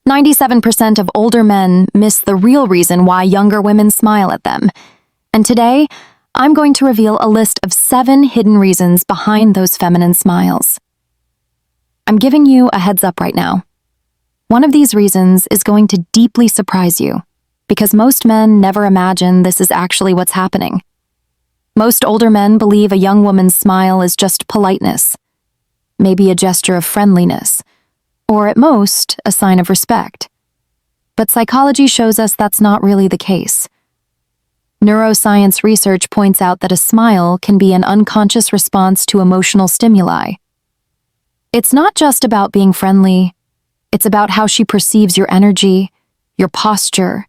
97% of older men miss the real reason why younger women smile at them. And today, I'm going to reveal a list of 7 hidden reasons behind those feminine smiles. I'm giving you a heads up right now. One of these reasons is going to deeply surprise you, because most men never imagine this is actually what's happening. Most older men believe a young woman's smile is just politeness, maybe a gesture of friendliness, or at most, a sign of respect. But psychology shows us that's not really the case. Neuroscience research points out that a smile can be an unconscious response to emotional stimuli. It's not just about being friendly, it's about how she perceives your energy, your posture,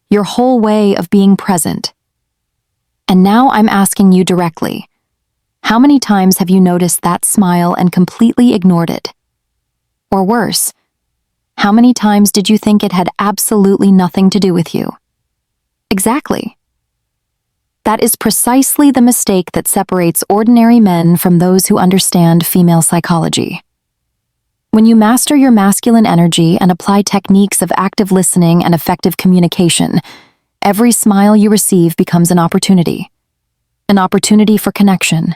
your whole way of being present. And now I'm asking you directly, how many times have you noticed that smile and completely ignored it? Or worse, how many times did you think it had absolutely nothing to do with you? Exactly. That is precisely the mistake that separates ordinary men from those who understand female psychology. When you master your masculine energy and apply techniques of active listening and effective communication, every smile you receive becomes an opportunity for connection,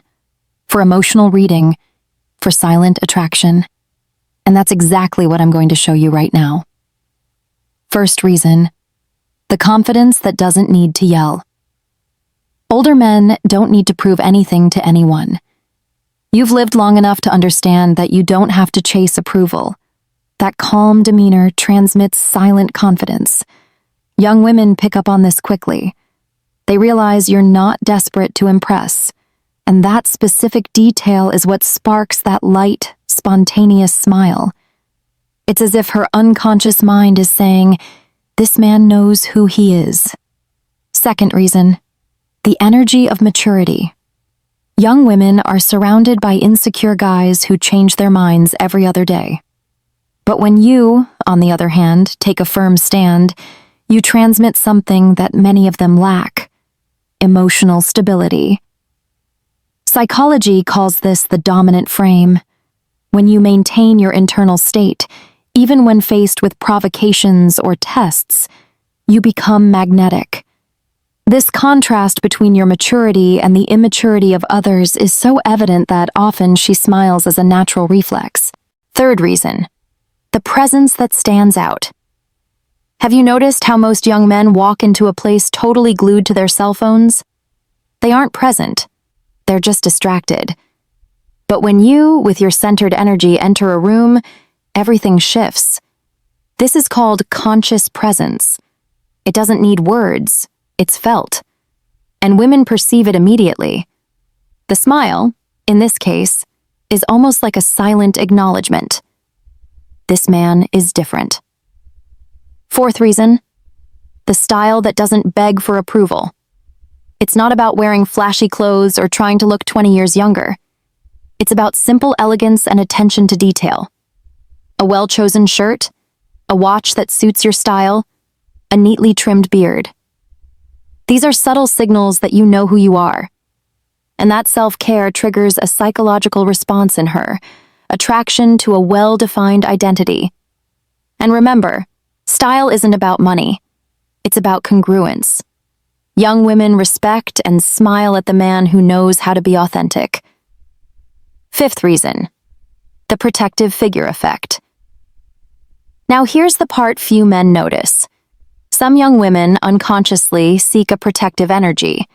for emotional reading, for silent attraction. And that's exactly what I'm going to show you right now. First reason, the confidence that doesn't need to yell. Older men don't need to prove anything to anyone. You've lived long enough to understand that you don't have to chase approval. That calm demeanor transmits silent confidence. Young women pick up on this quickly. They realize you're not desperate to impress, and that specific detail is what sparks that light, spontaneous smile. It's as if her unconscious mind is saying, "This man knows who he is." Second reason, the energy of maturity. Young women are surrounded by insecure guys who change their minds every other day. But when you, on the other hand, take a firm stand, you transmit something that many of them lack: emotional stability. Psychology calls this the dominant frame. When you maintain your internal state, even when faced with provocations or tests, you become magnetic. This contrast between your maturity and the immaturity of others is so evident that often she smiles as a natural reflex. Third reason, the presence that stands out. Have you noticed how most young men walk into a place totally glued to their cell phones? They aren't present, they're just distracted. But when you, with your centered energy, enter a room, everything shifts. This is called conscious presence. It doesn't need words. It's felt, and women perceive it immediately. The smile, in this case, is almost like a silent acknowledgement. This man is different. Fourth reason, the style that doesn't beg for approval. It's not about wearing flashy clothes or trying to look 20 years younger. It's about simple elegance and attention to detail. A well-chosen shirt, a watch that suits your style, a neatly trimmed beard. These are subtle signals that you know who you are. And that self-care triggers a psychological response in her, attraction to a well-defined identity. And remember, style isn't about money. It's about congruence. Young women respect and smile at the man who knows how to be authentic. Fifth reason, the protective figure effect. Now here's the part few men notice. Some young women unconsciously seek a protective energy,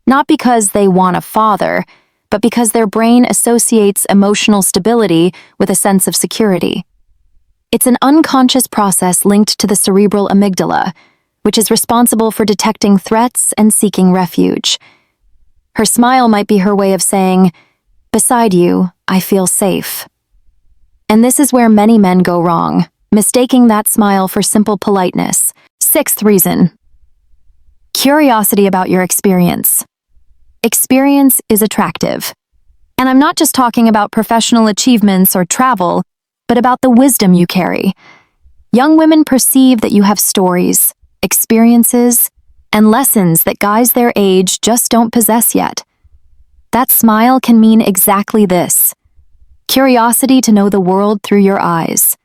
not because they want a father, but because their brain associates emotional stability with a sense of security. It's an unconscious process linked to the cerebral amygdala, which is responsible for detecting threats and seeking refuge. Her smile might be her way of saying, "Beside you, I feel safe." And this is where many men go wrong, mistaking that smile for simple politeness. Sixth reason, curiosity about your experience. Experience is attractive. And I'm not just talking about professional achievements or travel, but about the wisdom you carry. Young women perceive that you have stories, experiences, and lessons that guys their age just don't possess yet. That smile can mean exactly this: curiosity to know the world through your eyes.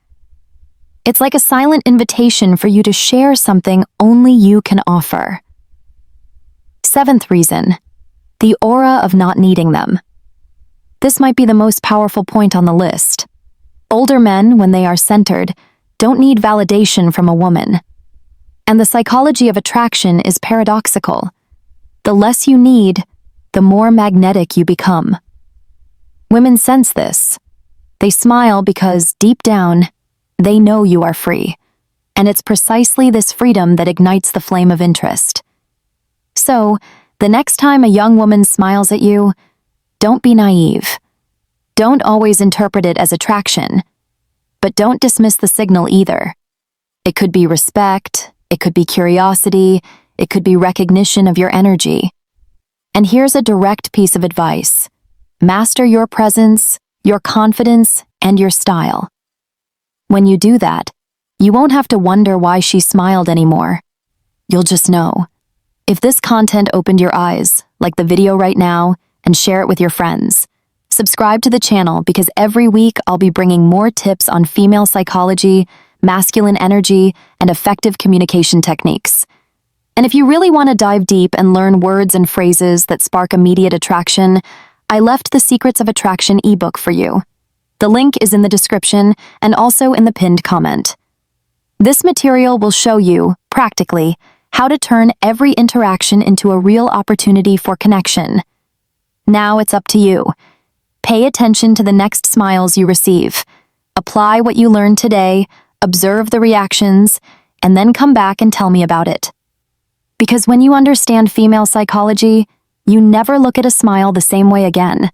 It's like a silent invitation for you to share something only you can offer. 7th reason, the aura of not needing them. This might be the most powerful point on the list. Older men, when they are centered, don't need validation from a woman. And the psychology of attraction is paradoxical. The less you need, the more magnetic you become. Women sense this. They smile because, deep down, they know you are free. And it's precisely this freedom that ignites the flame of interest. So, the next time a young woman smiles at you, don't be naive. Don't always interpret it as attraction. But don't dismiss the signal either. It could be respect, it could be curiosity, it could be recognition of your energy. And here's a direct piece of advice. Master your presence, your confidence, and your style. When you do that, you won't have to wonder why she smiled anymore. You'll just know. If this content opened your eyes, like the video right now, and share it with your friends. Subscribe to the channel because every week I'll be bringing more tips on female psychology, masculine energy, and effective communication techniques. And if you really want to dive deep and learn words and phrases that spark immediate attraction, I left the Secrets of Attraction ebook for you. The link is in the description and also in the pinned comment. This material will show you, practically, how to turn every interaction into a real opportunity for connection. Now it's up to you. Pay attention to the next smiles you receive. Apply what you learned today, observe the reactions, and then come back and tell me about it. Because when you understand female psychology, you never look at a smile the same way again.